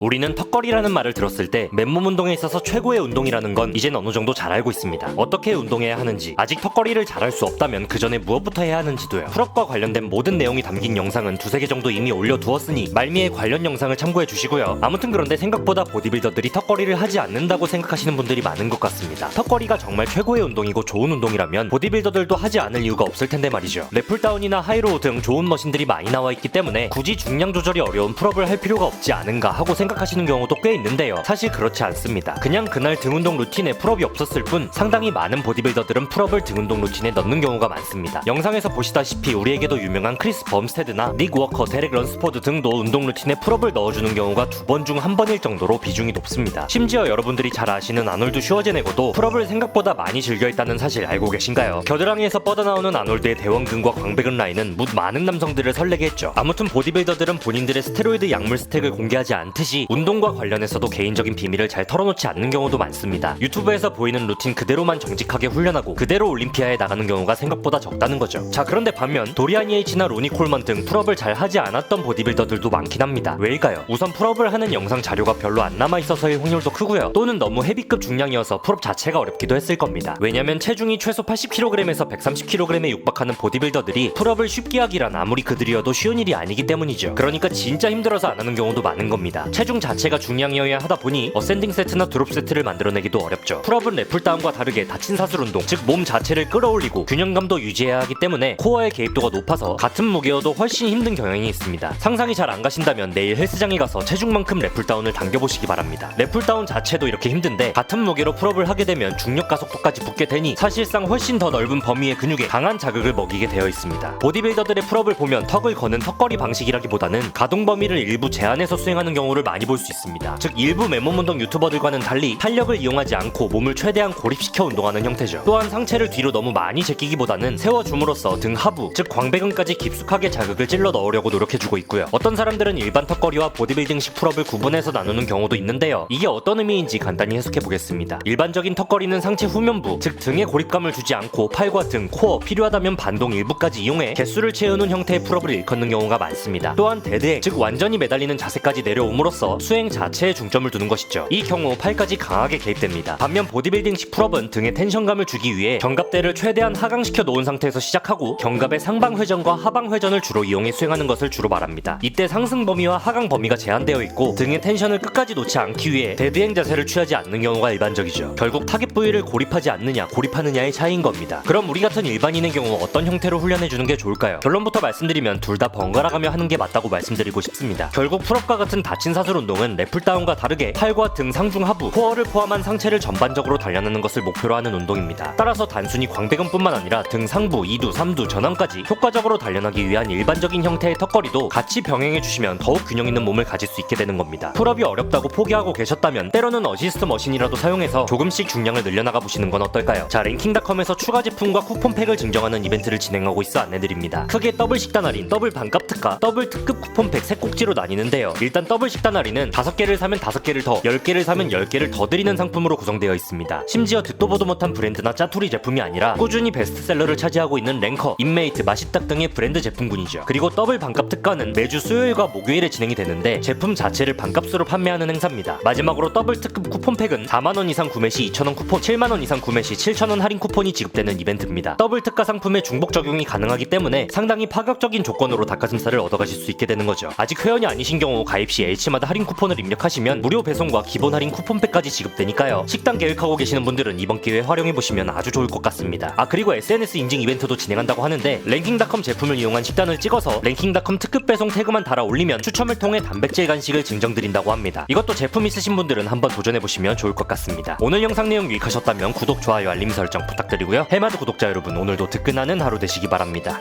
우리는 턱걸이라는 말을 들었을 때 맨몸 운동에 있어서 최고의 운동이라는 건 이젠 어느 정도 잘 알고 있습니다. 어떻게 운동해야 하는지, 아직 턱걸이를 잘할 수 없다면 그 전에 무엇부터 해야 하는지도요. 풀업과 관련된 모든 내용이 담긴 영상은 두세 개 정도 이미 올려두었으니 말미에 관련 영상을 참고해 주시고요. 아무튼 그런데 생각보다 보디빌더들이 턱걸이를 하지 않는다고 생각하시는 분들이 많은 것 같습니다. 턱걸이가 정말 최고의 운동이고 좋은 운동이라면 보디빌더들도 하지 않을 이유가 없을 텐데 말이죠. 랩풀다운이나 하이로우 등 좋은 머신들이 많이 나와 있기 때문에 굳이 중량 조절이 어려운 풀업을 할 필요가 없지 않은가 하고 생각하시는 경우도 꽤 있는데요. 사실 그렇지 않습니다. 그냥 그날 등운동 루틴에 풀업이 없었을 뿐 상당히 많은 보디빌더들은 풀업을 등운동 루틴에 넣는 경우가 많습니다. 영상에서 보시다시피 우리에게도 유명한 크리스 범스테드나 닉 워커, 데렉 런스포드 등도 운동 루틴에 풀업을 넣어주는 경우가 2번 중 1번일 정도로 비중이 높습니다. 심지어 여러분들이 잘 아시는 아놀드 슈워제네거도 풀업을 생각보다 많이 즐겨했다는 사실 알고 계신가요? 겨드랑이에서 뻗어나오는 아놀드의 대원근과 광배근 라인은 묻 많은 남성들을 설레게 했죠. 아무튼 보디빌더들은 본인들의 스테로이드 약물 스택을 공개하지 않듯이 운동과 관련해서도 개인적인 비밀을 잘 털어놓지 않는 경우도 많습니다. 유튜브에서 보이는 루틴 그대로만 정직하게 훈련하고 그대로 올림피아에 나가는 경우가 생각보다 적다는 거죠. 자, 그런데 반면 도리안 예이치나 로니 콜먼 등 풀업을 잘 하지 않았던 보디빌더들도 많긴 합니다. 왜일까요? 우선 풀업을 하는 영상 자료가 별로 안 남아있어서의 확률도 크고요. 또는 너무 헤비급 중량이어서 풀업 자체가 어렵기도 했을 겁니다. 왜냐면 체중이 최소 80kg에서 130kg에 육박하는 보디빌더들이 풀업을 쉽게 하기란 아무리 그들이어도 쉬운 일이 아니기 때문이죠. 그러니까 진짜 힘들어서 안 하는 경우도 많은 겁니다. 체중 자체가 중량이어야 하다 보니 어센딩 세트나 드롭 세트를 만들어내기도 어렵죠. 풀업은 랩풀다운과 다르게 다친 사슬 운동, 즉 몸 자체를 끌어올리고 균형감도 유지해야 하기 때문에 코어의 개입도가 높아서 같은 무게여도 훨씬 힘든 경향이 있습니다. 상상이 잘 안 가신다면 내일 헬스장에 가서 체중만큼 랩풀다운을 당겨보시기 바랍니다. 랩풀다운 자체도 이렇게 힘든데 같은 무게로 풀업을 하게 되면 중력 가속도까지 붙게 되니 사실상 훨씬 더 넓은 범위의 근육에 강한 자극을 먹이게 되어 있습니다. 보디빌더들의 풀업을 보면 턱을 거는 턱걸이 방식이라기보다는 가동 범위를 일부 제한해서 수행하는 경우를 많이 볼 수 있습니다. 즉 일부 맨몸 운동 유튜버들과는 달리 탄력을 이용하지 않고 몸을 최대한 고립시켜 운동하는 형태죠. 또한 상체를 뒤로 너무 많이 제끼기보다는 세워줌으로써 등 하부, 즉 광배근까지 깊숙하게 자극을 찔러 넣으려고 노력해주고 있고요. 어떤 사람들은 일반 턱걸이와 보디빌딩식 풀업을 구분해서 나누는 경우도 있는데요. 이게 어떤 의미인지 간단히 해석해보겠습니다. 일반적인 턱걸이는 상체 후면부, 즉 등에 고립감을 주지 않고 팔과 등, 코어, 필요하다면 반동 일부까지 이용해 개수를 채우는 형태의 풀업을 일컫는 경우가 많습니다. 또한 데드행, 즉 완전히 매달리는 자세까지 내려옴으로써 수행 자체에 중점을 두는 것이죠. 이 경우 팔까지 강하게 개입됩니다. 반면 보디빌딩식 풀업은 등에 텐션감을 주기 위해 견갑대를 최대한 하강시켜 놓은 상태에서 시작하고 견갑의 상방 회전과 하방 회전을 주로 이용해 수행하는 것을 주로 말합니다. 이때 상승 범위와 하강 범위가 제한되어 있고 등의 텐션을 끝까지 놓지 않기 위해 데드행 자세를 취하지 않는 경우가 일반적이죠. 결국 타겟 부위를 고립하지 않느냐 고립하느냐의 차이인 겁니다. 그럼 우리 같은 일반인의 경우 어떤 형태로 훈련해주는 게 좋을까요? 결론부터 말씀드리면 둘 다 번갈아가며 하는 게 맞다고 말씀드리고 싶습니다. 결국 풀업과 같은 다친 사슬 운동은 랩풀다운과 다르게 팔과 등 상중 하부, 코어를 포함한 상체를 전반적으로 단련하는 것을 목표로 하는 운동입니다. 따라서 단순히 광배근뿐만 아니라 등 상부, 2두, 3두, 전완까지 효과적으로 단련하기 위한 일반적인 형태의 턱걸이도 같이 병행해주시면 더욱 균형 있는 몸을 가질 수 있게 되는 겁니다. 풀업이 어렵다고 포기하고 계셨다면 때로는 어시스트 머신이라도 사용해서 조금씩 중량을 늘려나가 보시는 건 어떨까요? 자, 랭킹닷컴에서 추가 제품과 쿠폰팩을 증정하는 이벤트를 진행하고 있어 안내드립니다. 크게 더블 식단 할인, 더블 반값 특가, 더블 특급 쿠폰팩 3꼭지로 나뉘는데요. 일단 더블 식단 할인은 5개를 사면 5개를 더, 10개를 사면 10개를 더 드리는 상품으로 구성되어 있습니다. 심지어 듣도 보도 못한 브랜드나 짜투리 제품이 아니라 꾸준히 베스트셀러를 차지하고 있는 랭커, 인메이트, 마시딱 등의 브랜드 제품군이죠. 그리고 더블 반값 특가는 매주 수요일과 목요일에 진행이 되는데 제품 자체를 반값으로 판매하는 행사입니다. 마지막으로 더블 특급 쿠폰팩은 4만원 이상 구매 시 2,000원 쿠폰, 7만원 이상 구매 시 7,000원 할인 쿠폰이 지급되는 이벤트입니다. 더블 특가 상품의 중복 적용이 가능하기 때문에 상당히 파격적인 조건으로 닭가슴살을 얻어가실 수 있게 되는 거죠. 아직 회원이 아니신 경우 가입 시 H마다 할인 쿠폰을 입력하시면 무료 배송과 기본 할인 쿠폰팩까지 지급되니까요. 식단 계획하고 계시는 분들은 이번 기회에 활용해보시면 아주 좋을 것 같습니다. 아, 그리고 SNS 인증 이벤트도 진행한다고 하는데 랭킹닷컴 제품을 이용한 식단을 찍어서 랭킹닷컴 특급 배송 태그만 달아 올리면 추첨을 통해 단백질 간식을 증정드린다고 합니다. 이것도 제품 있으신 분들은 한번 도전해보시면 좋을 것 같습니다. 오늘 영상 내용 유익하셨다면 구독, 좋아요, 알림 설정 부탁드리고요. 해마드 구독자 여러분, 오늘도 뜨끈하는 하루 되시기 바랍니다.